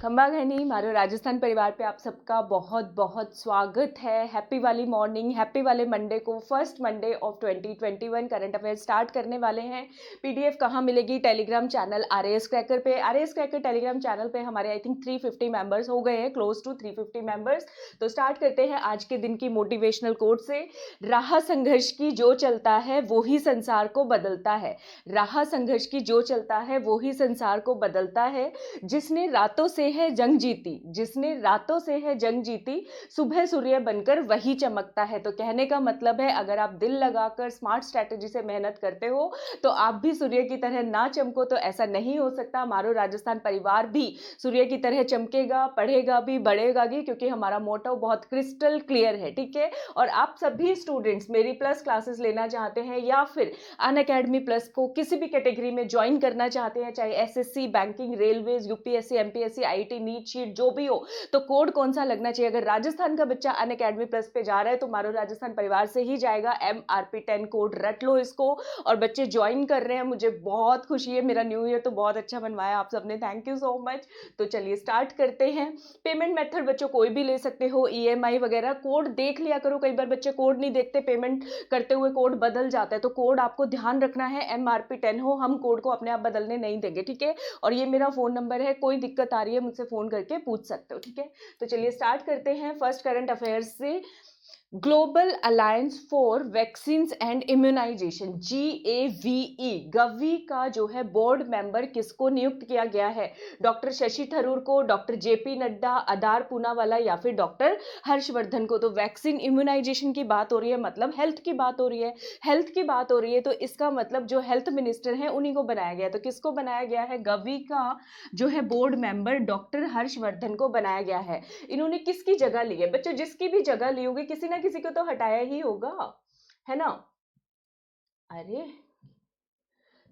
खंबा घनी मारो राजस्थान परिवार पे आप सबका बहुत बहुत स्वागत है। हैप्पी वाली मॉर्निंग, हैप्पी वाले मंडे को, first Monday of 2021 current affair start करने वाले हैं। पीडीएफ कहाँ मिलेगी? टेलीग्राम चैनल आरएएस क्रैकर पे। आरएएस क्रैकर टेलीग्राम चैनल पे हमारे आई थिंक 350 मेंबर्स हो गए हैं, क्लोज टू 350 मेंबर्स। तो स्टार्ट करते हैं आज के दिन की मोटिवेशनल कोट से। राह संघर्ष की जो चलता है वो ही संसार को बदलता है। राह संघर्ष की जो चलता है वो ही संसार को बदलता है। जिसने रातों से है जंग जीती, जिसने रातों से है जंग जीती, सुबह सूर्य बनकर वही चमकता है। तो कहने का मतलब है, अगर आप दिल लगाकर स्मार्ट स्ट्रैटेजी से मेहनत करते हो तो आप भी सूर्य की तरह ना चमको तो ऐसा नहीं हो सकता। मारो राजस्थान परिवार भी सूर्य की तरह चमकेगा, पढ़ेगा भी, बढ़ेगा भी, क्योंकि हमारा मोटो बहुत क्रिस्टल क्लियर है। ठीक है। और आप सभी स्टूडेंट्स मेरी प्लस क्लासेस लेना चाहते हैं या फिर अनअकैडमी प्लस को किसी भी कैटेगरी में ज्वाइन करना चाहते हैं, चाहे SSC, banking, railways, UPSC, MPSC, IT, NEET, sheet जो भी हो, तो कोड कौन सा लगना चाहिए? अगर राजस्थान का बच्चा अनअकैडमी प्लस पे जा रहा है तो मारो राजस्थान परिवार से ही जाएगा। MRP10 कोड रट लो इसको। और बच्चे ज्वाइन कर रहे हैं, मुझे बहुत खुशी है। मेरा न्यू ईयर तो बहुत अच्छा बनवाया आप सबने, थैंक यू सो मच। तो चलिए स्टार्ट करते हैं। पेमेंट मेथड बच्चों कोई भी ले सकते हो, ईएमआई वगैरह। कोड देख लिया करो, कई बार बच्चे कोड नहीं देखते, पेमेंट करते हुए कोड बदल जाता है। तो कोड आपको ध्यान रखना है, MRP10 हो, हम कोड को अपने आप बदलने नहीं देंगे। ठीक है। और ये मेरा फोन नंबर है, कोई दिक्कत आ रही है मुझसे फोन करके पूछ सकते हो। ठीक है। तो चलिए स्टार्ट करते हैं फर्स्ट करंट अफेयर्स से। Global alliance for vaccine and immunization, GAVE, Gavi का जो है बोर्ड मेंबर किसको नियुक्त किया गया है? डॉक्टर शशि थरूर को, डॉक्टर JP नड्डा, अदार पूनावाला या फिर डॉक्टर हर्षवर्धन को? तो वैक्सीन इम्यूनाइजेशन की बात हो रही है, मतलब हेल्थ की बात हो रही है। हेल्थ की बात हो रही है तो इसका मतलब जो हेल्थ मिनिस्टर है उन्हीं को बनाया गया है। तो किसको बनाया गया है? गवी का जो है बोर्ड मेंबर डॉक्टर हर्षवर्धन को बनाया गया है। इन्होंने किसकी जगह ली है? बच्चों जिसकी भी जगह ली होगी किसी ना किसी को तो हटाया ही होगा, है ना? अरे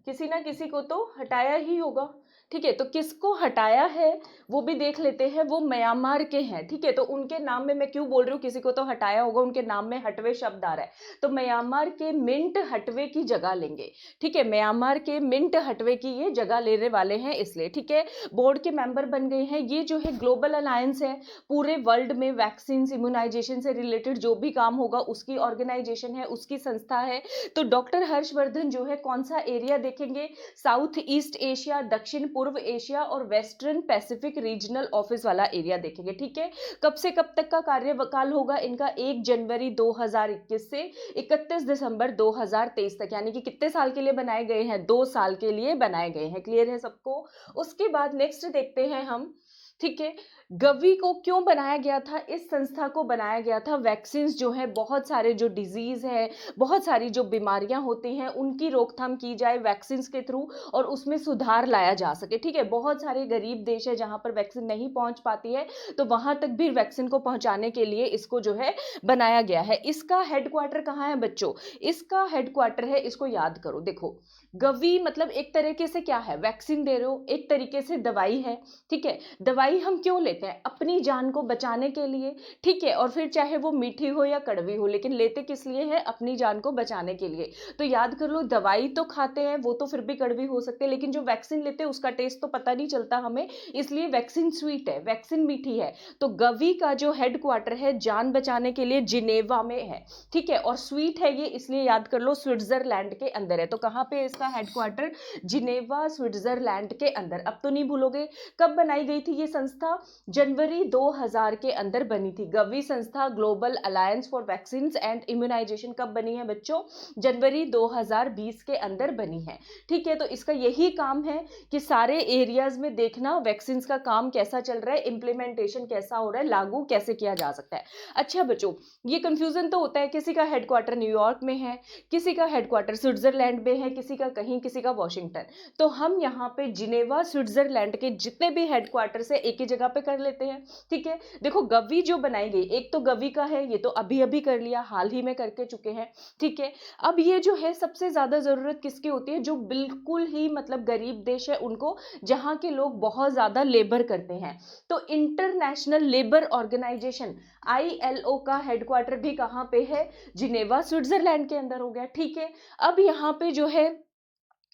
किसी ना किसी को तो हटाया ही होगा। ठीक है। तो किसको हटाया है वो भी देख लेते हैं। वो म्यांमार के हैं। ठीक है। तो उनके नाम में मैं क्यों बोल रही हूँ किसी को तो हटाया होगा, उनके नाम में हटवे शब्द आ रहा है। तो म्यांमार के मिंट हटवे की जगह लेंगे। ठीक है। म्यांमार के मिंट हटवे की ये जगह लेने वाले हैं, इसलिए। ठीक है। बोर्ड के मेंबर बन गए हैं। ये जो है ग्लोबल अलायंस है, पूरे वर्ल्ड में वैक्सीन इम्यूनाइजेशन से रिलेटेड जो भी काम होगा उसकी ऑर्गेनाइजेशन है, उसकी संस्था है। तो डॉक्टर हर्षवर्धन जो है कौन सा एरिया देखेंगे? साउथ ईस्ट एशिया, दक्षिण पूर्व एशिया और वेस्टर्न पैसिफिक रीजनल ऑफिस वाला एरिया देखेंगे। ठीक है। कब से कब तक का कार्यकाल होगा इनका? 1 जनवरी 2021 से 31 दिसंबर 2023 तक, यानी कि कितने साल के लिए बनाए गए हैं? 2 साल के लिए बनाए गए हैं। क्लियर है सबको? उसके बाद नेक्स्ट देखते हैं हम। ठीक है। गवी को क्यों बनाया गया था? इस संस्था को बनाया गया था वैक्सीन जो है, बहुत सारे जो डिजीज है, बहुत सारी जो बीमारियां होती हैं उनकी रोकथाम की जाए वैक्सीन के थ्रू और उसमें सुधार लाया जा सके। ठीक है। बहुत सारे गरीब देश है जहां पर वैक्सीन नहीं पहुंच पाती है, तो वहां तक भी वैक्सीन को पहुंचाने के लिए इसको जो है बनाया गया है। इसका हेडक्वार्टर कहाँ है बच्चों? इसका हेडक्वार्टर है, इसको याद करो। देखो, गवी मतलब एक तरीके से क्या है? वैक्सीन दे रहे हो, एक तरीके से दवाई है। ठीक है। दवाई हम क्यों लेते हैं? अपनी जान को बचाने के लिए। ठीक है। और फिर चाहे वो मीठी हो या कड़वी हो, लेकिन लेते किस लिए है? अपनी जान को बचाने के लिए। तो याद कर लो, दवाई तो खाते हैं, वो तो फिर भी कड़वी हो सकती है, लेकिन जो वैक्सीन लेते हैं उसका टेस्ट तो पता नहीं चलता हमें, इसलिए वैक्सीन स्वीट है, वैक्सीन मीठी है। तो गवी का जो हेडक्वार्टर है जान बचाने के लिए जिनेवा में है। ठीक है। और स्वीट है ये, इसलिए याद कर लो स्विट्जरलैंड के अंदर है। तो कहां पे इसका हेडक्वार्टर? जिनेवा, स्विट्जरलैंड के अंदर। अब तो नहीं भूलोगे। कब बनाई गई थी ये संस्था? जनवरी 2000 के अंदर बनी थी। गवी संस्था, global alliance for vaccine and immunization, कब बनी है बच्चों? जनवरी 2020 के अंदर बनी है। ठीक है। तो इसका यही काम है कि सारे एरियाज में देखना वैक्सीन का काम कैसा चल रहा है, इंप्लीमेंटेशन कैसा हो रहा है, लागू कैसे किया जा सकता है। अच्छा बच्चों, ये कंफ्यूजन तो होता है, किसी का हेडक्वार्टर न्यूयॉर्क में है, किसी का हेडक्वार्टर स्विट्जरलैंड में है, किसी का कहीं, किसी का वॉशिंगटन। तो हम यहाँ पे जिनेवा, स्विट्जरलैंड के जितने भी हेडक्वार्टर से एक ही जगह पे कर लेते हैं। ठीक है। देखो, गवी जो बनाई गई, एक तो गवी का है, ये तो अभी अभी कर लिया, हाल ही में करके चुके हैं। ठीक है। अब ये जो है सबसे ज्यादा जरूरत किसकी होती है? जो बिल्कुल ही मतलब गरीब देश है उनको, जहां के लोग बहुत ज्यादा लेबर करते हैं। तो इंटरनेशनल लेबर ऑर्गेनाइजेशन ILO का हेडक्वार्टर भी कहां पे है? जिनेवा, स्विट्जरलैंड के अंदर हो गया। ठीक है। अब यहाँ पे जो है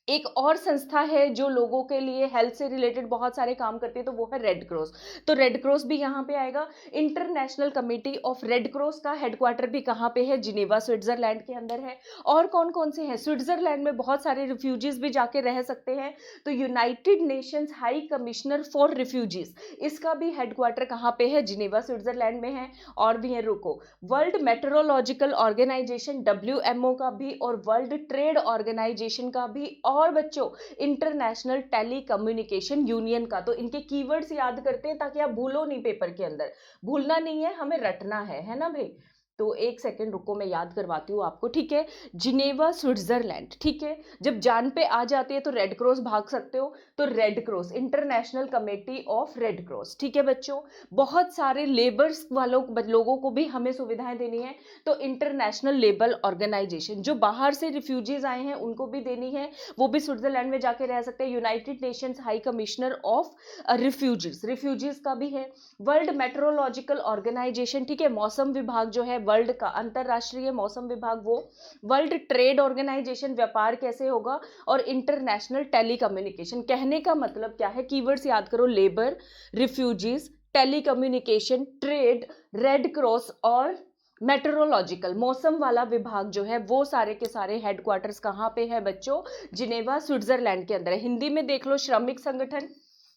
एक और संस्था है जो लोगों के लिए हेल्थ से रिलेटेड बहुत सारे काम करती है, तो वो है रेड क्रॉस। तो रेड क्रॉस भी यहाँ पे आएगा। International committee of red cross का हेडक्वार्टर भी कहाँ पे है? जिनेवा स्विट्जरलैंड के अंदर है। और कौन कौन से हैं? स्विट्जरलैंड में बहुत सारे रिफ्यूजीज भी जाके रह सकते हैं, तो United Nations high commissioner for refugees, इसका भी हेडक्वार्टर कहाँ पे है? जिनेवा स्विट्जरलैंड में है। और भी है, रुको, वर्ल्ड मेट्रोलॉजिकल ऑर्गेनाइजेशन WMO का भी, और वर्ल्ड ट्रेड ऑर्गेनाइजेशन का भी, और बच्चों इंटरनेशनल टेली कम्युनिकेशन यूनियन का। तो इनके कीवर्ड्स याद करते हैं ताकि आप भूलो नहीं, पेपर के अंदर भूलना नहीं है, हमें रटना है ना भाई। तो एक सेकंड रुको, मैं याद करवाती हूँ आपको, ठीक है। जिनेवा स्विट्जरलैंड, ठीक है। जब जान पे आ जाती है तो रेड क्रॉस भाग सकते हो, तो red cross, international committee of red cross, ठीक है बच्चों। बहुत सारे लेबर्स वालों लोगों को भी हमें सुविधाएं देनी है, तो इंटरनेशनल लेबर ऑर्गेनाइजेशन। जो बाहर से रिफ्यूजीज आए हैं उनको भी देनी है, वो भी स्विट्जरलैंड में जाके रह सकते हैं। United Nations high commissioner of refugees का भी है। वर्ल्ड मेट्रोलॉजिकल ऑर्गेनाइजेशन, ठीक है, मौसम विभाग जो है वर्ल्ड का, अंतरराष्ट्रीय मौसम विभाग वो। वर्ल्ड ट्रेड ऑर्गेनाइजेशन, व्यापार कैसे होगा। और इंटरनेशनल टेलीकम्युनिकेशन। कहने का मतलब क्या है, कीवर्ड्स याद करो, labour, refugees, telecommunication, trade, red cross और मेट्रोलॉजिकल, मौसम वाला विभाग जो है, वो सारे के सारे हेडक्वार्टर्स कहाँ पे है बच्चों? जिनेवा स्विट्जरलैंड के अंदर है। हिंदी में देख लो, श्रमिक संगठन,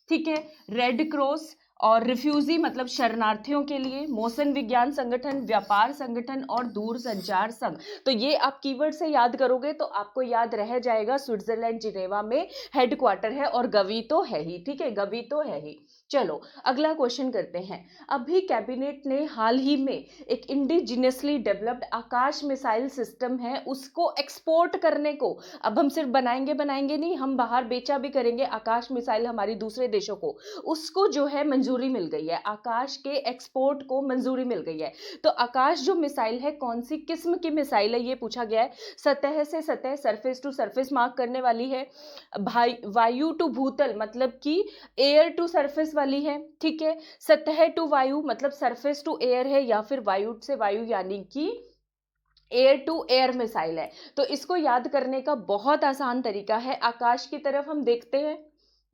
ठीक है, रेड क्रॉस, और रिफ्यूजी मतलब शरणार्थियों के लिए, मौसम विज्ञान संगठन, व्यापार संगठन और दूर संचार संघ। तो ये आप कीवर्ड से याद करोगे तो आपको याद रह जाएगा, स्विट्जरलैंड जिनेवा में हेडक्वार्टर है, और गवी तो है ही, ठीक है, गवी तो है ही। चलो अगला क्वेश्चन करते हैं। अभी कैबिनेट ने हाल ही में एक इंडिजिनियसली डेवलप्ड आकाश मिसाइल सिस्टम है, उसको एक्सपोर्ट करने को, अब हम सिर्फ बनाएंगे नहीं, हम बाहर बेचा भी करेंगे आकाश मिसाइल हमारी दूसरे देशों को, उसको जो है मंजूरी मिल गई है, आकाश के एक्सपोर्ट को मंजूरी मिल गई है। तो आकाश जो मिसाइल है, कौन सी किस्म की मिसाइल है ये पूछा गया है। सतह से सतह, सरफेस टू सरफेस मार्क करने वाली है। वायु टू भूतल मतलब कि एयर टू सरफेस वाली है, ठीक है। सतह टू वायु मतलब सरफेस टू एयर है, या फिर वायु से वायु यानी कि एयर टू एयर मिसाइल है। तो इसको याद करने का बहुत आसान तरीका है, आकाश की तरफ हम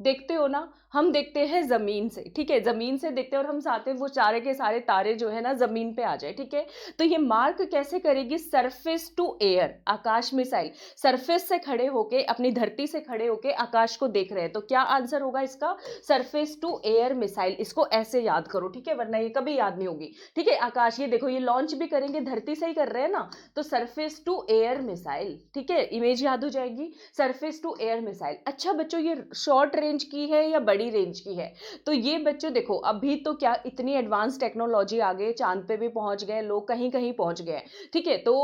देखते हो ना, हम देखते हैं जमीन से, ठीक है, जमीन से देखते हैं, और हम चाहते हैं वो सारे के सारे तारे जो है ना जमीन पे आ जाए, ठीक है। तो ये मार्क कैसे करेगी? Surface to air, Akash missile surface से खड़े होके, अपनी धरती से खड़े होके आकाश को देख रहे हैं, तो क्या आंसर होगा इसका? Surface to air missile. इसको ऐसे याद करो, ठीक है, वरना ये कभी याद नहीं होगी, ठीक है। आकाश, ये देखो, ये लॉन्च भी करेंगे, धरती से ही कर रहे हैं ना, तो सरफेस टू एयर मिसाइल, ठीक है, इमेज याद हो जाएगी, सरफेस टू एयर मिसाइल। अच्छा बच्चों, ये शॉर्ट रेंज की है या बड़ी रेंज की है? तो ये बच्चों देखो, अभी तो क्या इतनी एडवांस टेक्नोलॉजी आ गई, चांद पे भी पहुंच गए लोग, कहीं कहीं पहुंच गए, ठीक है, तो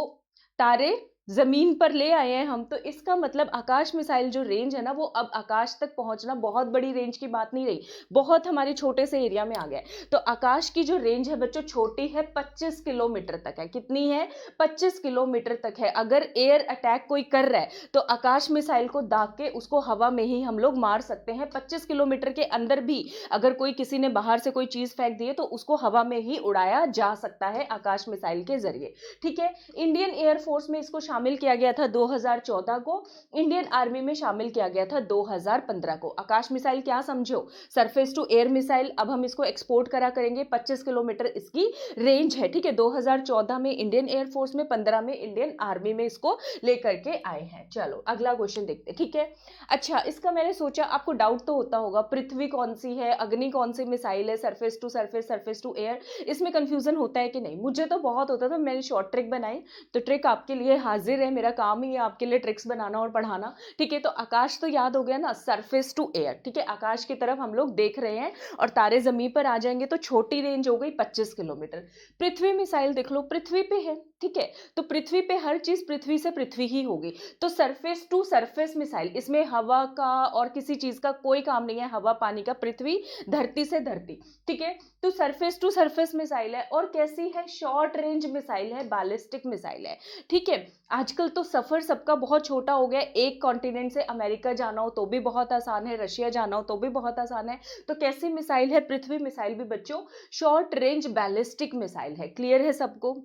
तारे जमीन पर ले आए हैं हम, तो इसका मतलब आकाश मिसाइल जो रेंज है ना, वो अब आकाश तक पहुंचना बहुत बड़ी रेंज की बात नहीं रही, बहुत हमारे छोटे से एरिया में आ गया। तो आकाश की जो रेंज है बच्चों छोटी है, 25 किलोमीटर तक है। कितनी है? 25 किलोमीटर तक है। अगर एयर अटैक कोई कर रहा है तो आकाश मिसाइल को दाग के उसको हवा में ही हम लोग मार सकते हैं। 25 किलोमीटर के अंदर भी अगर कोई, किसी ने बाहर से कोई चीज फेंक दी है तो उसको हवा में ही उड़ाया जा सकता है आकाश मिसाइल के जरिए, ठीक है। इंडियन एयरफोर्स में इसको शामिल किया गया था 2014 को, इंडियन आर्मी में शामिल किया गया था 2015 को। आकाश मिसाइल क्या समझो? Surface to air missile. अब हम इसको एक्सपोर्ट करा करेंगे, 25 किलोमीटर इसकी रेंज है, ठीक है। 2014 में इंडियन एयरफोर्स में, 15 में इंडियन आर्मी में इसको लेकर के आए हैं। चलो अगला क्वेश्चन देखते हैं, ठीक है। अच्छा, इसका मैंने सोचा आपको डाउट तो होता होगा, पृथ्वी कौन सी है, अग्नि कौन सी मिसाइल है, surface to surface, surface to air, इसमें कंफ्यूजन होता है कि नहीं? मुझे तो बहुत होता था, मैंने शॉर्ट ट्रिक बनाई, तो ट्रिक आपके लिए हाजिर है, मेरा काम ही है आपके लिए ट्रिक्स बनाना और पढ़ाना, ठीक है। तो आकाश तो याद हो गया ना, सरफेस टू एयर, ठीक है, आकाश की तरफ हम लोग देख रहे हैं और तारे जमीन पर आ जाएंगे, तो छोटी रेंज हो गई 25 किलोमीटर। पृथ्वी मिसाइल देख लो, पृथ्वी पे है, ठीक है, तो पृथ्वी पे हर चीज पृथ्वी से पृथ्वी ही होगी, तो सरफेस टू सरफेस मिसाइल, इसमें हवा का और किसी चीज का कोई काम नहीं है, हवा पानी का, पृथ्वी धरती से धरती, ठीक है। तो सरफेस टू सरफेस मिसाइल है, और कैसी है? शॉर्ट रेंज मिसाइल है, बैलिस्टिक मिसाइल है, ठीक है। आजकल तो सफर सबका बहुत छोटा हो गया, एक कॉन्टिनेंट से अमेरिका जाना हो तो भी बहुत आसान है, रशिया जाना हो तो भी बहुत आसान है। तो कैसी मिसाइल है? पृथ्वी मिसाइल भी बच्चों शॉर्ट रेंज बैलिस्टिक मिसाइल है। क्लियर है सबको?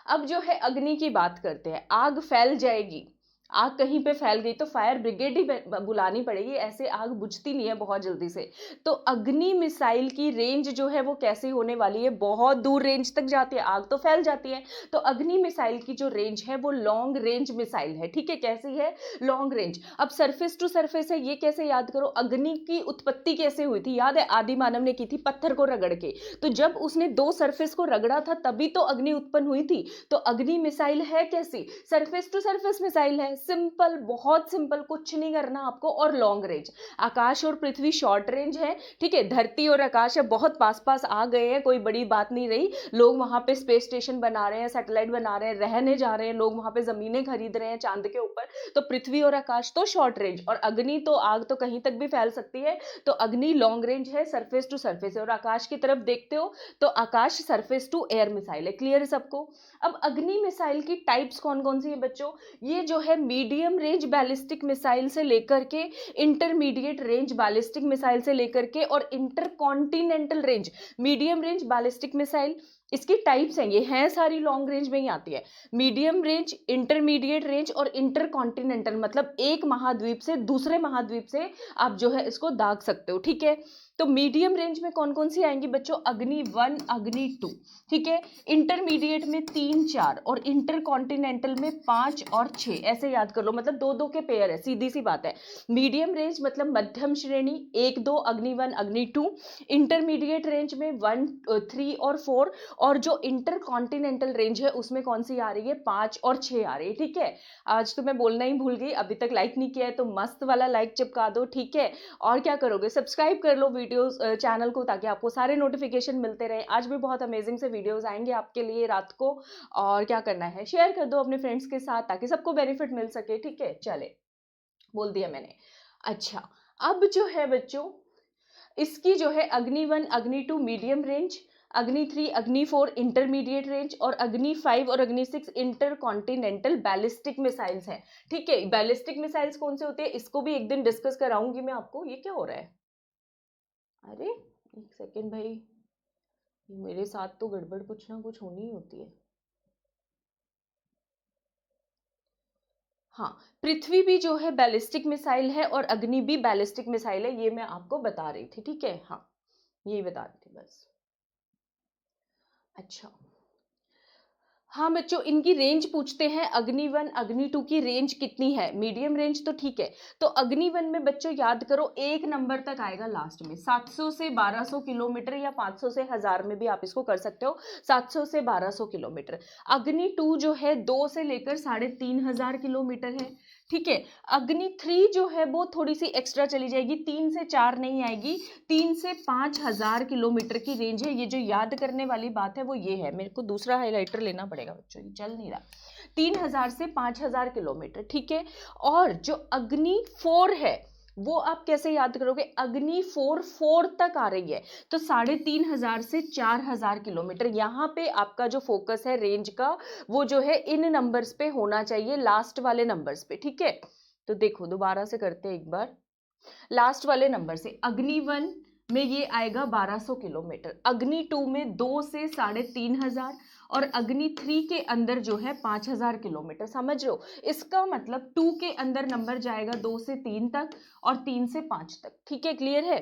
अब जो है अग्नि की बात करते हैं, आग फैल जाएगी, आग कहीं पे फैल गई तो फायर ब्रिगेड ही बुलानी पड़ेगी, ऐसे आग बुझती नहीं है बहुत जल्दी से। तो अग्नि मिसाइल की रेंज जो है वो कैसी होने वाली है, बहुत दूर रेंज तक जाती है, आग तो फैल जाती है। तो अग्नि मिसाइल की जो रेंज है वो लॉन्ग रेंज मिसाइल है, ठीक है, कैसी है, लॉन्ग रेंज। अब सरफेस टू सरफेस है, ये कैसे याद करो, अग्नि की उत्पत्ति कैसे हुई थी, याद है, आदि मानव ने की थी पत्थर को रगड़ के। तो जब उसने दो सरफेस को रगड़ा था तभी तो अग्नि उत्पन्न हुई थी। तो अग्नि मिसाइल है कैसी, सरफेस टू सरफेस मिसाइल है, सिंपल, बहुत सिंपल, कुछ नहीं करना आपको। और लॉन्ग रेंज, आकाश और पृथ्वी शॉर्ट रेंज है, ठीक है, धरती और आकाश है बहुत पास पास आ गए हैं, कोई बड़ी बात नहीं रही। लोग वहां पे स्पेस स्टेशन बना रहे हैं, सैटेलाइट बना रहे हैं, रहने जा रहे हैं लोग, वहां पे जमीनें खरीद रहे हैं चांद के ऊपर। तो पृथ्वी और आकाश तो शॉर्ट रेंज, और अग्नि तो आग तो कहीं तक भी फैल सकती है, तो अग्नि लॉन्ग रेंज है, सरफेस टू सरफेस है। और आकाश की तरफ देखते हो तो आकाश सरफेस टू एयर मिसाइल है, क्लियर है सबको। अब अग्नि मिसाइल की टाइप्स कौन कौन सी है बच्चों, ये जो है मीडियम रेंज बैलिस्टिक मिसाइल से लेकर के इंटरमीडिएट रेंज बैलिस्टिक मिसाइल से लेकर के और intercontinental range medium range ballistic missile, इसकी टाइप्स हैं, ये हैं सारी लॉन्ग रेंज में ही आती है। मीडियम रेंज, इंटरमीडिएट रेंज और इंटरकॉन्टिनेंटल, मतलब एक महाद्वीप से दूसरे महाद्वीप से आप जो है इसको दाग सकते हो, ठीक है। तो मीडियम रेंज में कौन कौन सी आएंगी बच्चों, अग्नि 1, अग्नि 2, ठीक है। इंटरमीडिएट में 3, 4 और इंटरकॉन्टिनेंटल में 5 और 6, ऐसे याद कर लो, मतलब दो दो के पेयर है, सीधी सी बात है। मीडियम रेंज मतलब मध्यम श्रेणी, 1, 2, अग्नि 1, अग्नि 2। इंटरमीडिएट रेंज में 1, 3 और 4, और जो इंटरकॉन्टिनेंटल रेंज है उसमें कौन सी आ रही है, 5 और 6 आ रही है, ठीक है। आज तो मैं बोलना ही भूल गई, अभी तक लाइक नहीं किया है तो मस्त वाला लाइक चिपका दो, ठीक है। और क्या करोगे, सब्सक्राइब कर लो वीडियोस चैनल को, ताकि आपको सारे नोटिफिकेशन मिलते रहे। आज भी बहुत अमेजिंग से वीडियोस आएंगे आपके लिए रात को, और क्या करना है, शेयर कर दो अपने फ्रेंड्स के साथ ताकि सबको बेनिफिट मिल सके, ठीक है। चले, बोल दिया मैंने। अच्छा, अब जो है बच्चों, इसकी जो है अग्नि 1, अग्नि 2 मीडियम रेंज, अग्नि 3, अग्नि 4 इंटरमीडिएट रेंज और अग्नि 5 और अग्नि 6 इंटरकॉन्टिनेंटल बैलिस्टिक मिसाइल्स हैं, ठीक है। बैलिस्टिक मिसाइल्स कौन से होते हैं इसको भी एक दिन डिस्कस कराऊंगी मैं आपको। ये क्या हो रहा है, अरे एक सेकेंड भाई, मेरे साथ तो गड़बड़ कुछ ना कुछ होनी ही होती है। हाँ, पृथ्वी भी जो है बैलिस्टिक मिसाइल है और अग्नि भी बैलिस्टिक मिसाइल है, ये मैं आपको बता रही थी, ठीक है। हाँ, यही बता रही थी बस। अच्छा, हाँ बच्चों, इनकी रेंज पूछते हैं, अग्नि 1, अग्नि 2 की रेंज कितनी है, मीडियम रेंज तो ठीक है। तो अग्नि 1 में बच्चों याद करो, एक नंबर तक आएगा लास्ट में, 700 से 1200 किलोमीटर, या 500 से 1000 में भी आप इसको कर सकते हो, 700 से 1200 किलोमीटर। अग्नि 2 जो है 2 से लेकर 3500 किलोमीटर है, ठीक है। अग्नि 3 जो है वो थोड़ी सी एक्स्ट्रा चली जाएगी, 3 से 4 नहीं आएगी, 3 से 5000 किलोमीटर की रेंज है। ये जो याद करने वाली बात है वो ये है, मेरे को दूसरा हाइलाइटर लेना पड़ेगा बच्चों, ये चल नहीं रहा। 3000 से 5000 किलोमीटर, ठीक है। और जो अग्नि 4 है वो आप कैसे याद करोगे, अग्नि 4 तक आ रही है, तो 3500 से 4000 किलोमीटर। यहाँ पे आपका जो फोकस है रेंज का वो जो है इन नंबर्स पे होना चाहिए, लास्ट वाले नंबर्स पे, ठीक है। तो देखो दोबारा से करते हैं एक बार, लास्ट वाले नंबर से, अग्नि 1 में ये आएगा 1200 किलोमीटर, अग्नि 2 में 2 से 3500, और अग्नि 3 के अंदर जो है 5000 किलोमीटर, समझ रहे हो। इसका मतलब 2 के अंदर नंबर जाएगा 2 से 3 तक और 3 से 5 तक, ठीक है, क्लियर है।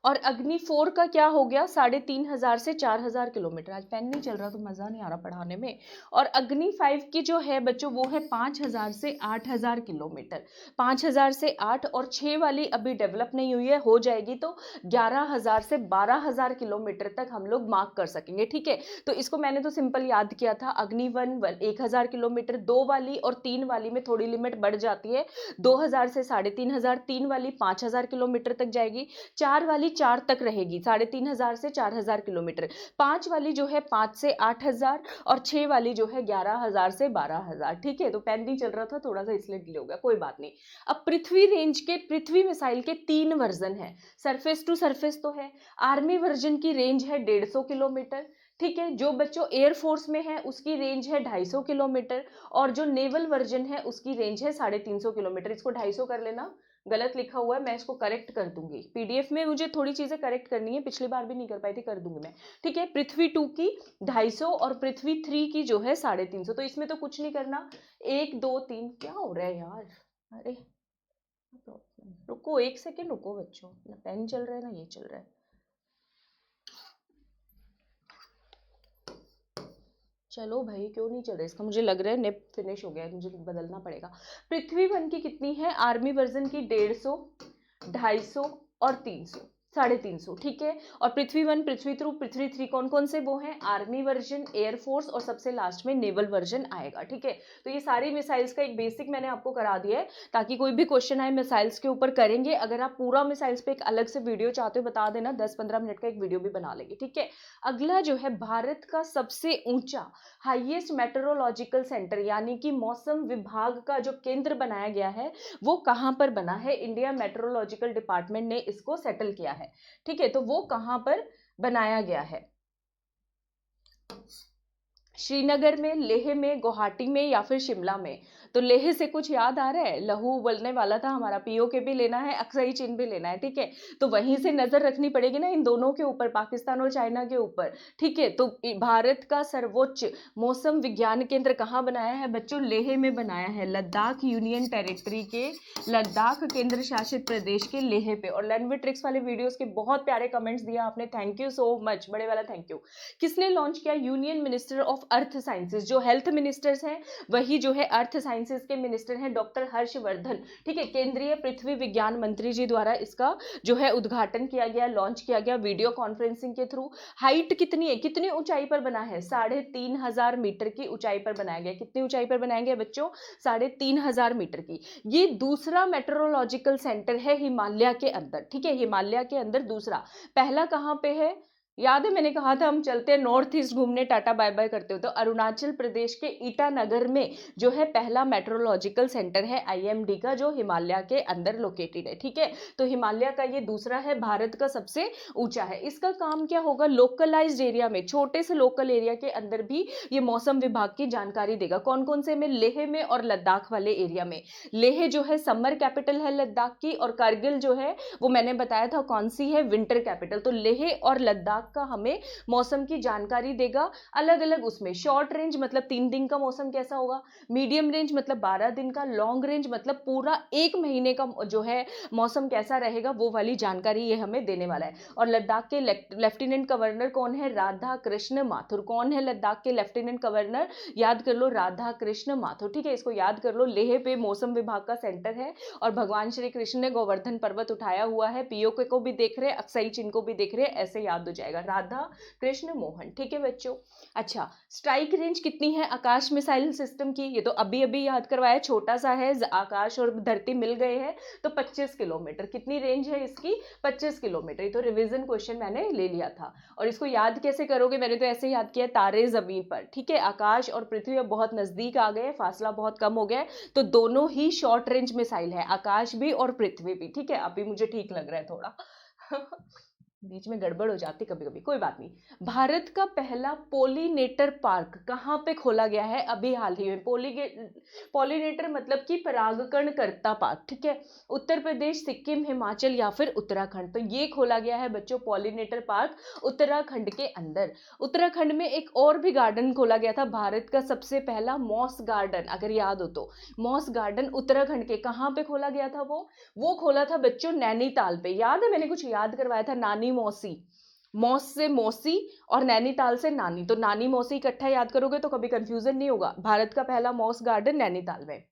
और अग्नि 4 का क्या हो गया, 3500 से 4000 किलोमीटर। आज पेन नहीं चल रहा तो मजा नहीं आ रहा पढ़ाने में। और अग्नि 5 की जो है बच्चों वो है 5000 से 8000 किलोमीटर, 5000 से 8, और 6 वाली अभी डेवलप नहीं हुई है, हो जाएगी तो 11000 से 12000 किलोमीटर तक हम लोग मार्क कर सकेंगे, ठीक है। तो इसको मैंने तो सिंपल याद किया था, अग्नि 1 1000 किलोमीटर, 2 वाली और 3 वाली में थोड़ी लिमिट बढ़ जाती है, 2000 से 3500, 3 वाली 5000 किलोमीटर तक जाएगी, 4 वाली 4 तक रहेगी, 3500 से 4000 किलोमीटर, 5 वाली जो है 5 से 8000, और 6 वाली जो है 11000 से 12000, ठीक है। तो पेन नहीं चल रहा था थोड़ा सा इसलिए डिले हो गया, कोई बात नहीं। अब पृथ्वी रेंज के, पृथ्वी मिसाइल के 3 वर्जन है, सरफेस टू सरफेस तो है, आर्मी वर्जन की रेंज है 150 किलोमीटर, ठीक है। जो बच्चों एयरफोर्स में है उसकी रेंज है 250 किलोमीटर, और जो नेवल वर्जन है उसकी रेंज है 350 किलोमीटर, इसको 250 कर लेना, गलत लिखा हुआ है, मैं इसको करेक्ट कर दूंगी। पीडीएफ में मुझे थोड़ी चीजें करेक्ट करनी है, पिछली बार भी नहीं कर पाई थी, कर दूंगी मैं। ठीक है, पृथ्वी 2 की 250 और पृथ्वी 3 की जो है 350। तो इसमें तो कुछ नहीं करना, 1 2 3। क्या हो रहा है यार, अरे रुको 1 सेकेंड, रुको बच्चों, ना पेन चल रहा है ना ये चल रहा है। चलो भाई, क्यों नहीं चल रहा इसका, मुझे लग रहा है नेट फिनिश हो गया है, मुझे बदलना पड़ेगा। पृथ्वी 1 की कितनी है, आर्मी वर्जन की 150, 250 और 300, 350। ठीक है, और पृथ्वी 1, पृथ्वी 2, पृथ्वी 3 कौन कौन से वो हैं, आर्मी वर्जन, एयरफोर्स और सबसे लास्ट में नेवल वर्जन आएगा। ठीक है, तो ये सारी मिसाइल्स का एक बेसिक मैंने आपको करा दिया है, ताकि कोई भी क्वेश्चन आए मिसाइल्स के ऊपर करेंगे। अगर आप पूरा मिसाइल्स पे एक अलग से वीडियो चाहते हो बता देना, 10-15 मिनट का एक वीडियो भी बना लेंगे। ठीक है, अगला जो है भारत का सबसे ऊंचा हाईएस्ट मेट्रोलॉजिकल सेंटर यानी कि मौसम विभाग का जो केंद्र बनाया गया है वो कहां पर बना है, इंडिया मेट्रोलॉजिकल डिपार्टमेंट ने इसको सेटल किया है। ठीक है, तो वो कहां पर बनाया गया है, श्रीनगर में, लेह में, गुवाहाटी में या फिर शिमला में। तो लेह से कुछ याद आ रहा है, लहू बोलने वाला था हमारा, पीओके भी लेना है, अक्साई चिन्ह भी लेना है। ठीक है, तो वहीं से नजर रखनी पड़ेगी ना इन दोनों के ऊपर, पाकिस्तान और चाइना के ऊपर। ठीक है, तो भारत का सर्वोच्च मौसम विज्ञान केंद्र कहाँ बनाया है बच्चों, लेह में बनाया है, लद्दाख यूनियन टेरिटरी के, लद्दाख केंद्र शासित प्रदेश के लेह पे। और लैंग्वेज ट्रिक्स वाले वीडियोस के बहुत प्यारे कमेंट्स दिया आपने, थैंक यू सो मच, बड़े वाला थैंक यू। किसने लॉन्च किया, union minister of earth sciences, जो हेल्थ मिनिस्टर्स हैं वही जो है अर्थ साइंसेज के मिनिस्टर हैं, डॉक्टर हर्षवर्धन। ठीक है, केंद्रीय पृथ्वी विज्ञान मंत्री जी द्वारा इसका जो है उद्घाटन किया गया, लॉन्च किया गया वीडियो कॉन्फ्रेंसिंग के थ्रू। हाइट कितनी है, कितनी ऊंचाई पर बना है, 3500 मीटर की ऊंचाई पर बनाया गया। कितनी ऊंचाई पर बनाया गया बच्चों, 3500 मीटर की। ये दूसरा मेट्रोलॉजिकल सेंटर है हिमालय के अंदर। ठीक है, हिमालय के अंदर दूसरा, पहला कहां पे है याद है, मैंने कहा था हम चलते हैं नॉर्थ ईस्ट घूमने, टाटा बाय बाय करते हो, तो अरुणाचल प्रदेश के ईटानगर में जो है पहला मेट्रोलॉजिकल सेंटर है आईएमडी का, जो हिमालय के अंदर लोकेटेड है। ठीक है, तो हिमालय का ये दूसरा है, भारत का सबसे ऊंचा है। इसका काम क्या होगा, लोकलाइज्ड एरिया में, छोटे से लोकल एरिया के अंदर भी ये मौसम विभाग की जानकारी देगा। कौन कौन से में, लेह में और लद्दाख वाले एरिया में। लेह जो है समर कैपिटल है लद्दाख की, और कारगिल जो है वो मैंने बताया था कौन सी है, विंटर कैपिटल। तो लेह और लद्दाख का हमें मौसम की जानकारी देगा अलग अलग उसमें। शॉर्ट रेंज मतलब 3 दिन का मौसम कैसा होगा, मीडियम रेंज मतलब 12 दिन का, लॉन्ग रेंज मतलब पूरा 1 महीने का जो है मौसम कैसा रहेगा, वो वाली जानकारी ये हमें देने वाला है। और लद्दाख के लेफ्टिनेंट गवर्नर कौन है, राधा कृष्ण माथुर। कौन है लद्दाख के लेफ्टिनेंट गवर्नर, याद कर लो, राधा कृष्ण माथुर। ठीक है, इसको याद कर लो, लेह पे मौसम विभाग का सेंटर है और भगवान श्री कृष्ण ने गोवर्धन पर्वत उठाया हुआ है, पीओके को भी देख रहे हैं, अक्साई चिन्ह को भी देख रहे हैं, ऐसे याद हो जाएगा, राधा कृष्ण मोहन। ठीक है बच्चों, अच्छा स्ट्राइक रेंज कितनी है आकाश मिसाइल सिस्टम की, ये तो अभी अभी याद करवाया, छोटा सा है, आकाश और धरती मिल गए हैं तो 25 किलोमीटर। कितनी रेंज है इसकी, 25 किलोमीटर। ये तो रिवीजन क्वेश्चन मैंने ले लिया था। और इसको याद कैसे करोगे, मैंने तो ऐसे याद किया, तारे जमीन पर। ठीक है, आकाश और पृथ्वी अब बहुत नजदीक आ गए, फासला बहुत कम हो गया है, तो दोनों ही शॉर्ट रेंज मिसाइल है, आकाश भी और पृथ्वी भी। ठीक है, अभी मुझे ठीक लग रहा है थोड़ा बीच में गड़बड़ हो जाती कभी कभी, कोई बात नहीं। भारत का पहला पोलिनेटर पार्क कहाँ पे खोला गया है अभी हाल ही में, पोलिनेटर मतलब कि परागकण करता पार्क। ठीक है, उत्तर प्रदेश, सिक्किम, हिमाचल या फिर उत्तराखंड, तो ये खोला गया है बच्चों पोलिनेटर पार्क उत्तराखंड के अंदर। उत्तराखंड में एक और भी गार्डन खोला गया था, भारत का सबसे पहला मॉस गार्डन, अगर याद हो तो, मॉस गार्डन उत्तराखंड के कहाँ पे खोला गया था, वो खोला था बच्चों नैनीताल पे। याद है, मैंने कुछ याद करवाया था, नानी मौसी, मौस से मौसी और नैनीताल से नानी, तो नानी मौसी इकट्ठा याद करोगे तो कभी कंफ्यूजन नहीं होगा। भारत का पहला मॉस गार्डन नैनीताल में।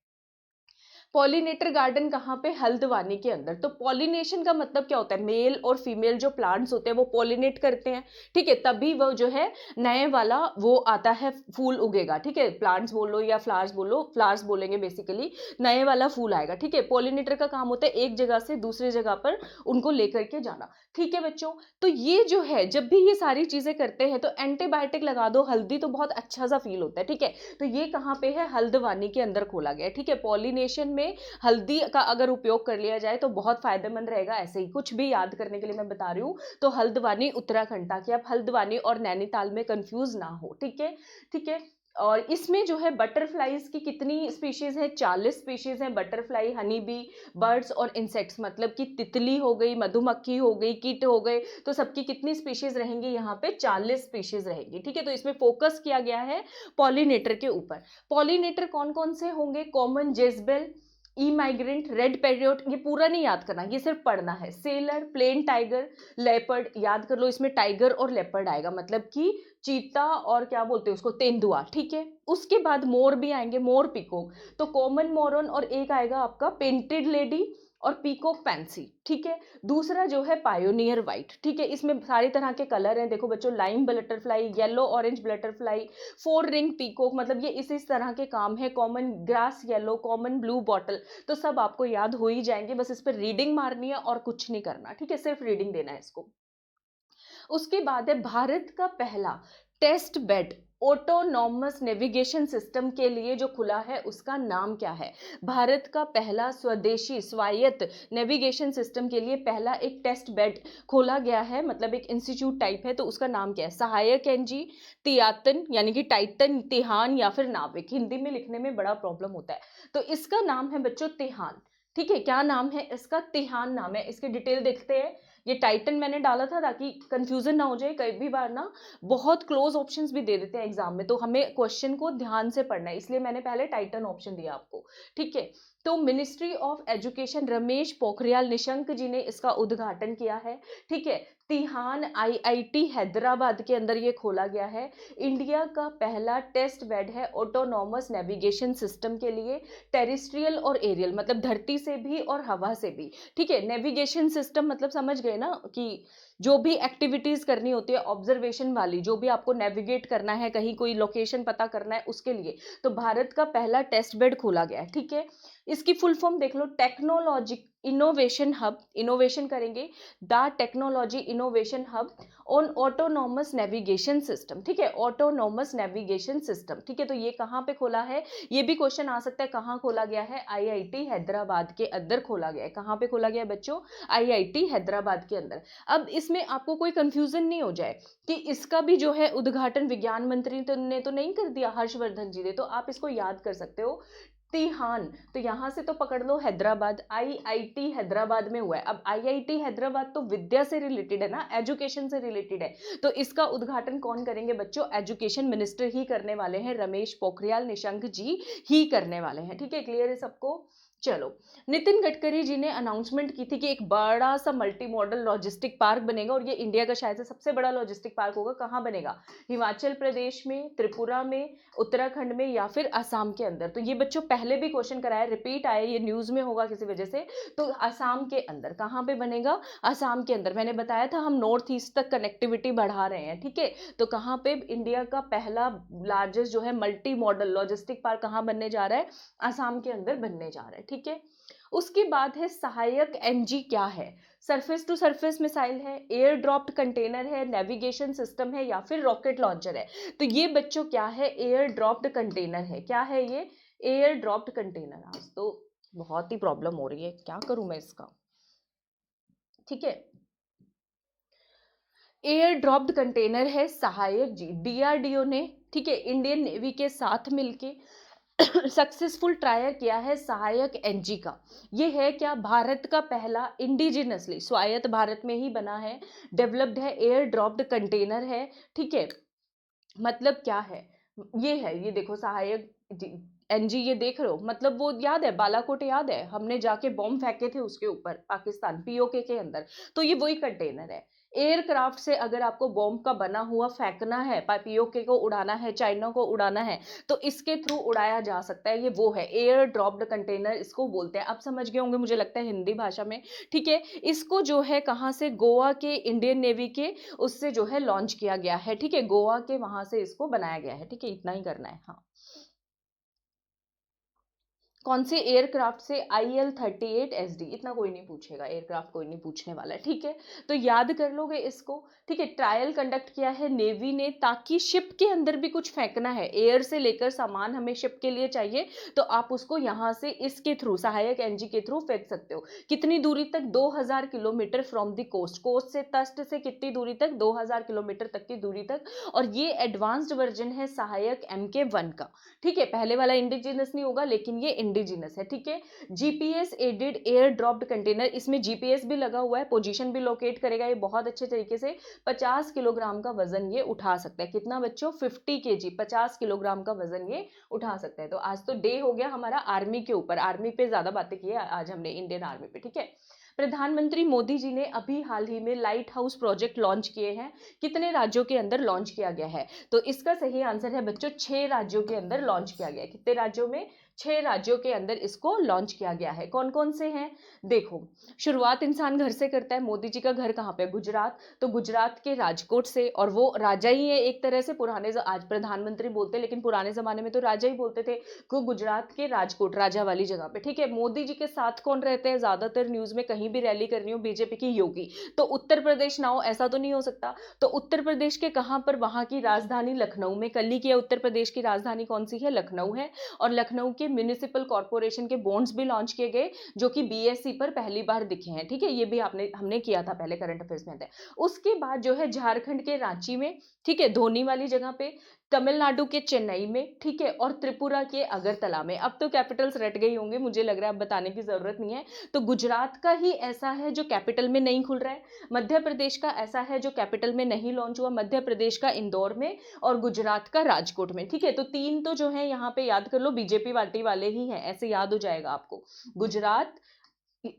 पॉलिनेटर गार्डन कहाँ पे, हल्द्वानी के अंदर। तो पॉलिनेशन का मतलब क्या होता है, मेल और फीमेल जो प्लांट्स होते हैं वो पॉलिनेट करते हैं। ठीक है, तभी वो जो है नए वाला वो आता है, फूल उगेगा। ठीक है, प्लांट्स बोलो या फ्लावर्स बोलो, फ्लावर्स बोलेंगे बेसिकली, नए वाला फूल आएगा। ठीक है, पॉलिनेटर का काम होता है एक जगह से दूसरी जगह पर उनको लेकर के जाना। ठीक है बच्चों, तो ये जो है जब भी ये सारी चीजें करते हैं तो एंटीबायोटिक लगा दो, हल्दी तो बहुत अच्छा सा फील होता है। ठीक है, तो ये कहाँ पे है, हल्द्वानी के अंदर खोला गया है। ठीक है, पॉलिनेशन में हल्दी का अगर उपयोग कर लिया जाए तो बहुत फायदेमंद रहेगा। ऐसे ही कुछ भी याद करने के लिए मैं बता रही हूँ, तो हल्द्वानी उत्तराखंड, ताकि आप हल्द्वानी और नैनीताल में कंफ्यूज ना हो। ठीक है, ठीक है, और इसमें जो है बटरफ्लाईज की कितनी स्पीशीज है, 40 स्पीशीज हैं बटरफ्लाई, हनी बी, बर्ड्स और इंसेक्ट्स, मतलब कि तितली हो गई, मधुमक्खी हो गई, कीट हो गए, तो सबकी कितनी स्पीशीज रहेंगी यहाँ पे, 40 स्पीशीज रहेंगी। ठीक है, तो इसमें फोकस किया गया है पॉलिनेटर के ऊपर। पॉलिनेटर कौन कौन से होंगे, कॉमन जेजबेल, ई माइग्रेंट, रेड पेरियोट, ये पूरा नहीं याद करना, ये सिर्फ पढ़ना है, सेलर, प्लेन टाइगर, लेपर्ड, याद कर लो इसमें टाइगर और लेपर्ड आएगा, मतलब कि चीता और क्या बोलते हैं उसको, तेंदुआ। ठीक है, उसके बाद मोर भी आएंगे, मोर पीकॉक, तो कॉमन मोरन और एक आएगा आपका पेंटेड लेडी और पीकॉक फैंसी। ठीक है, दूसरा जो है पायोनियर व्हाइट। ठीक है, इसमें सारी तरह के कलर हैं, देखो बच्चों, lime butterfly, yellow orange butterfly, four ring peacock, मतलब ये इस तरह के काम है, common grass yellow, common blue bottle, तो सब आपको याद हो ही जाएंगे, बस इस पर रीडिंग मारनी है और कुछ नहीं करना। ठीक है, सिर्फ रीडिंग देना है इसको। उसके बाद है भारत का पहला test bed autonomous navigation system के लिए जो खुला है उसका नाम क्या है। भारत का पहला स्वदेशी स्वायत्त नेविगेशन सिस्टम के लिए पहला एक टेस्ट बेड खोला गया है, मतलब एक इंस्टीट्यूट टाइप है, तो उसका नाम क्या है, सहायक एनजी, तियातन यानी कि टाइटन, तिहान या फिर नाविक। हिंदी में लिखने में बड़ा प्रॉब्लम होता है, तो इसका नाम है बच्चों तिहान। ठीक है, क्या नाम है इसका, तिहान नाम है। इसकी डिटेल देखते हैं। ये टाइटन मैंने डाला था ताकि कंफ्यूजन ना हो जाए, कई भी बार ना बहुत क्लोज ऑप्शंस भी दे देते हैं एग्जाम में, तो हमें क्वेश्चन को ध्यान से पढ़ना है, इसलिए मैंने पहले टाइटन ऑप्शन दिया आपको। ठीक है, तो ministry of education Ramesh Pokhriyal Nishank ji ने इसका उद्घाटन किया है। ठीक है, तिहान आईआईटी हैदराबाद के अंदर ये खोला गया है। इंडिया का पहला टेस्ट बेड है ऑटोनॉमस नेविगेशन सिस्टम के लिए, टेरिस्ट्रियल और एरियल, मतलब धरती से भी और हवा से भी। ठीक है, नेविगेशन सिस्टम मतलब समझ गए ना, कि जो भी एक्टिविटीज करनी होती है ऑब्जर्वेशन वाली, जो भी आपको नेविगेट करना है, कहीं कोई लोकेशन पता करना है उसके लिए, तो भारत का पहला टेस्ट बेड खोला गया है। ठीक है, इसकी फुल फॉर्म देख लो, टेक्नोलॉजी इनोवेशन हब, इनोवेशन करेंगे, the technology innovation hub on autonomous navigation system. ठीक है, ऑटोनॉमस नेविगेशन सिस्टम। ठीक है, तो ये कहाँ पे खोला है, ये भी क्वेश्चन आ सकता है, कहाँ खोला गया है, आईआईटी हैदराबाद के अंदर खोला गया है। कहाँ पे खोला गया है बच्चों, आईआईटी हैदराबाद के अंदर। अब इसमें आपको कोई कंफ्यूजन नहीं हो जाए कि इसका भी जो है उद्घाटन विज्ञान मंत्री ने तो नहीं कर दिया, हर्षवर्धन जी ने, तो आप इसको याद कर सकते हो, तिहान, तो यहां से तो पकड़ लो हैदराबाद, आईआईटी हैदराबाद में हुआ है। अब आईआईटी हैदराबाद तो विद्या से रिलेटेड है ना, एजुकेशन से रिलेटेड है, तो इसका उद्घाटन कौन करेंगे बच्चों, एजुकेशन मिनिस्टर ही करने वाले हैं, रमेश पोखरियाल निशंक जी ही करने वाले हैं। ठीक है, क्लियर है सबको। चलो, नितिन गडकरी जी ने अनाउंसमेंट की थी कि एक बड़ा सा मल्टी मॉडल लॉजिस्टिक पार्क बनेगा, और ये इंडिया का शायद से सबसे बड़ा लॉजिस्टिक पार्क होगा। कहाँ बनेगा, हिमाचल प्रदेश में, त्रिपुरा में, उत्तराखंड में या फिर असम के अंदर। तो ये बच्चों पहले भी क्वेश्चन कराया, रिपीट आया, ये न्यूज में होगा किसी वजह से, तो असम के अंदर। कहाँ पे बनेगा, असम के अंदर। मैंने बताया था हम नॉर्थ ईस्ट तक कनेक्टिविटी बढ़ा रहे हैं। ठीक है, तो कहाँ पे इंडिया का पहला लार्जेस्ट जो है मल्टी मॉडल लॉजिस्टिक पार्क कहाँ बनने जा रहा है, असम के अंदर बनने जा रहा है। ठीक है, उसके बाद है सहायक एनजी। क्या है, सरफेस टू सरफेस मिसाइल है, एयर ड्रॉप्ड कंटेनर है, नेविगेशन सिस्टम है या फिर रॉकेट लॉन्चर है। तो ये बच्चों क्या है, एयर ड्रॉप्ड कंटेनर है। क्या है ये, एयर ड्रॉप्ड कंटेनर। आज तो बहुत ही प्रॉब्लम हो रही है, क्या करूं मैं इसका। ठीक है, एयर ड्रॉप्ड कंटेनर है सहायक जी, डीआरडीओ ने, ठीक है, इंडियन नेवी के साथ मिलके सक्सेसफुल ट्रायल किया है सहायक एनजी का। ये है क्या, भारत का पहला इंडिजिनसली स्वायत्त भारत में ही बना है, डेवलप्ड है, एयर ड्रॉप्ड कंटेनर है। ठीक है, मतलब क्या है, ये है, ये देखो सहायक एनजी, ये देख रहे हो, मतलब वो याद है बालाकोट, याद है हमने जाके बॉम्ब फेंके थे उसके ऊपर पाकिस्तान, पीओके के अंदर, तो ये वही कंटेनर है। एयरक्राफ्ट से अगर आपको बॉम्ब का बना हुआ फेंकना है, पीओके को उड़ाना है, चाइना को उड़ाना है, तो इसके थ्रू उड़ाया जा सकता है, ये वो है एयर ड्रॉप्ड कंटेनर इसको बोलते हैं। आप समझ गए होंगे मुझे लगता है हिंदी भाषा में। ठीक है, इसको जो है कहाँ से, गोवा के इंडियन नेवी के उससे जो है लॉन्च किया गया है। ठीक है, गोवा के वहां से इसको बनाया गया है। ठीक है, इतना ही करना है। हाँ, कौन से एयरक्राफ्ट से IL-38SD, इतना कोई नहीं पूछेगा, एयरक्राफ्ट कोई नहीं पूछने वाला है, ठीक है। तो याद कर लोगे इसको, ठीक है। ट्रायल कंडक्ट किया है नेवी ने, ताकि शिप के अंदर भी कुछ फेंकना है, एयर से लेकर सामान हमें शिप के लिए चाहिए, तो आप उसको यहाँ से इसके थ्रू, सहायक एनजी के थ्रू फेंक सकते हो। कितनी दूरी तक? 2000 kilometre from the coast, coast से, तस्ट से कितनी दूरी तक? 2000 किलोमीटर तक की दूरी तक। और ये एडवांस्ड वर्जन है सहायक MK1 का, ठीक है। पहले वाला इंडिजिनस नहीं होगा, लेकिन ये इंडिजिनस है, ठीक है। GPS aided air dropped container, इसमें जीपीएस भी लगा हुआ है, पोजीशन भी लोकेट करेगा, ये बहुत अच्छे तरीके से 50 किलोग्राम का वजन ये उठा सकता है। कितना बच्चों? 50 kg, 50 किलोग्राम का वजन ये उठा सकता है। तो आज तो डे हो गया हमारा आर्मी के ऊपर, आर्मी पे ज्यादा बातें की है आज हमने, इंडियन आर्मी पे, ठीक है। प्रधानमंत्री मोदी जी ने अभी हाल ही में लाइट हाउस प्रोजेक्ट लॉन्च किए हैं। कितने राज्यों के अंदर लॉन्च किया गया है? तो इसका सही आंसर है बच्चों 6 राज्यों के अंदर लॉन्च किया गया है। कितने राज्यों में? 6 राज्यों के अंदर इसको लॉन्च किया गया है। कौन कौन से हैं? देखो, शुरुआत इंसान घर से करता है। मोदी जी का घर कहाँ पे? गुजरात। तो गुजरात के राजकोट से, और वो राजा ही है एक तरह से, आज प्रधानमंत्री बोलते हैं, लेकिन पुराने जमाने में तो राजा ही बोलते थे। को गुजरात के राजकोट, राजा वाली जगह पे, ठीक है। मोदी जी के साथ कौन रहते हैं ज्यादातर? न्यूज में कहीं भी रैली करनी हो बीजेपी की, योगी। तो उत्तर प्रदेश ना हो ऐसा तो नहीं हो सकता। तो उत्तर प्रदेश के कहां पर? वहां की राजधानी लखनऊ में। कल ही किया, उत्तर प्रदेश की राजधानी कौन सी है? लखनऊ है। और लखनऊ के म्युनिसिपल कॉर्पोरेशन के बॉन्ड्स भी लॉन्च किए गए, जो कि BSE पर पहली बार दिखे हैं, ठीक है। ये भी हमने किया था पहले, करंट अफेयर्स में था। उसके बाद जो है झारखंड के रांची में, ठीक है, धोनी वाली जगह पे, तमिलनाडु के चेन्नई में, ठीक है, और त्रिपुरा के अगरतला में। अब तो कैपिटल्स रट गई होंगी, मुझे लग रहा है अब बताने की जरूरत नहीं है। तो गुजरात का ही ऐसा है जो कैपिटल में नहीं खुल रहा है, मध्य प्रदेश का ऐसा है जो कैपिटल में नहीं लॉन्च हुआ, मध्य प्रदेश का इंदौर में, और गुजरात का राजकोट में, ठीक है। तो 3 तो जो है यहाँ पे याद कर लो, बीजेपी पार्टी वाले ही हैं, ऐसे याद हो जाएगा आपको। गुजरात,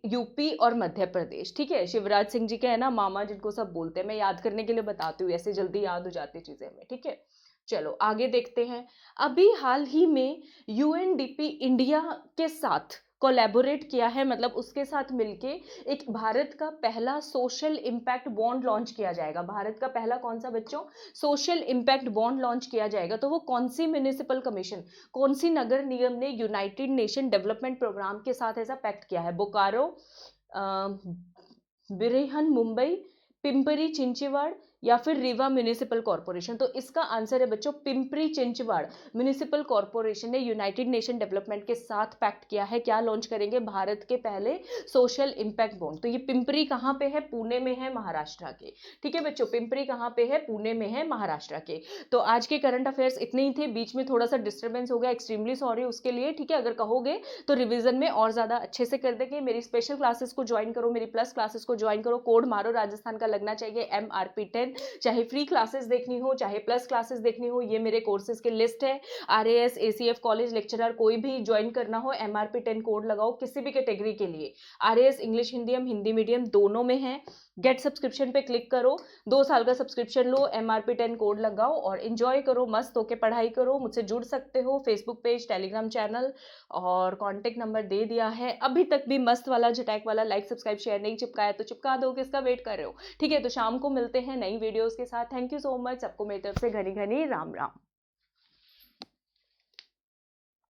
यूपी और मध्य प्रदेश, ठीक है। शिवराज सिंह जी के है ना मामा, जिनको सब बोलते हैं, मैं याद करने के लिए बताती हूँ, ऐसे जल्दी याद हो जाती चीजें हमें, ठीक है। चलो आगे देखते हैं। अभी हाल ही में UNDP इंडिया के साथ कोलैबोरेट किया है, मतलब उसके साथ मिलके एक भारत का पहला सोशल इम्पैक्ट बॉन्ड लॉन्च किया जाएगा। भारत का पहला कौन सा बच्चों? सोशल इम्पैक्ट बॉन्ड लॉन्च किया जाएगा। तो वो कौन सी म्युनिसिपल कमीशन, कौन सी नगर निगम ने यूनाइटेड नेशन डेवलपमेंट प्रोग्राम के साथ ऐसा पैक्ट किया है? बोकारो, बिरेहन मुंबई, पिंपरी चिंचवाड़, या फिर रीवा म्युनिसिपल कॉर्पोरेशन। तो इसका आंसर है बच्चों पिंपरी चिंचवाड़ म्युनिसिपल कॉर्पोरेशन ने यूनाइटेड नेशन डेवलपमेंट के साथ पैक्ट किया है। क्या लॉन्च करेंगे? भारत के पहले सोशल इंपैक्ट बॉन्ड। तो ये पिंपरी कहाँ पे है? पुणे में है, महाराष्ट्र के, ठीक है बच्चों। पिंपरी कहाँ पे है? पुणे में है, महाराष्ट्र के। तो आज के करंट अफेयर्स इतने ही थे, बीच में थोड़ा सा डिस्टर्बेंस हो गया, एक्सट्रीमली सॉरी उसके लिए, ठीक है। अगर कहोगे तो रिविजन में और ज्यादा अच्छे से कर देंगे। मेरी स्पेशल क्लासेस को ज्वाइन करो, मेरी प्लस क्लासेस को ज्वाइन करो, कोड मारो राजस्थान का लगना चाहिए MRP10। चाहे फ्री क्लासेस देखनी हो, चाहे प्लस क्लासेस देखनी हो, ये मेरे कोर्सेज की लिस्ट है। RAS ACF कॉलेज लेक्चरर कोई भी ज्वाइन करना हो, MRP10 कोड लगाओ किसी भी कैटेगरी के लिए। RAS English medium, Hindi medium दोनों में है। गेट सब्सक्रिप्शन पे क्लिक करो, 2 साल का सब्सक्रिप्शन लो, MRP10 कोड लगाओ और एंजॉय करो, मस्त होके पढ़ाई करो। मुझसे जुड़ सकते हो, फेसबुक पेज, टेलीग्राम चैनल और कॉन्टेक्ट नंबर दे दिया है। अभी तक भी मस्त वाला झटैक वाला लाइक सब्सक्राइब शेयर नहीं चिपकाया तो चिपका दो, किसका वेट कर रहे हो, ठीक है। तो शाम को मिलते हैं नई वीडियोस के साथ। थैंक यू सो मच, सबको मेरी तरफ से घनी घनी राम राम।